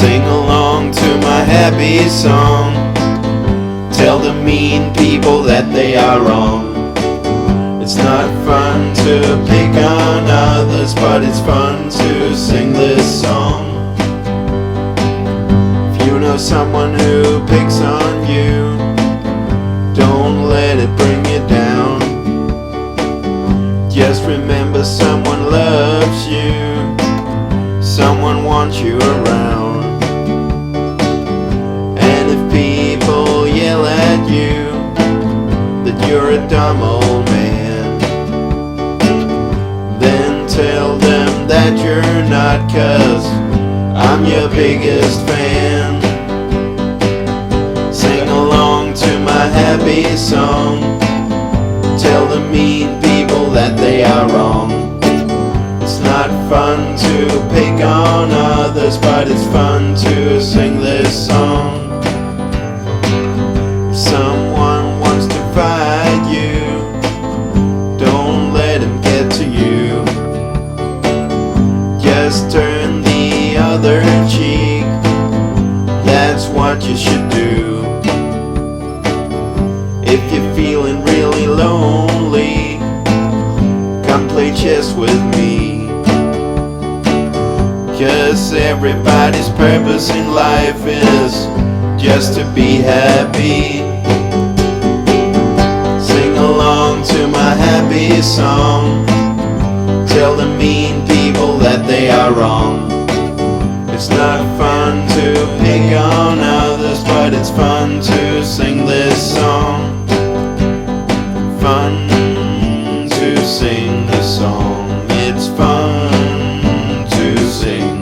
Sing along to my happy song. Tell the mean people that they are wrong. It's not fun to pick on others, but it's fun to sing this song. If you know someone who picks on you, don't let it bring you down. Just remember someone loves you, someone wants you around. And if people yell at you that you're a dumb old man, then tell them that you're not, 'cause I'm your biggest fan. Sing along to my happy song. Tell the mean people that they are wrong. It's not fun to pick on others, but it's fun to sing this song. If someone wants to fight you, don't let him get to you. Just turn the other cheek, that's what you should do. If you're feeling really lonely, come play chess with me. 'Cause everybody's purpose in life is just to be happy. Sing along to my happy song. Tell the mean people that they are wrong. It's not fun to pick on others, but it's fun to sing this song. Fun to sing the song. It's fun to sing.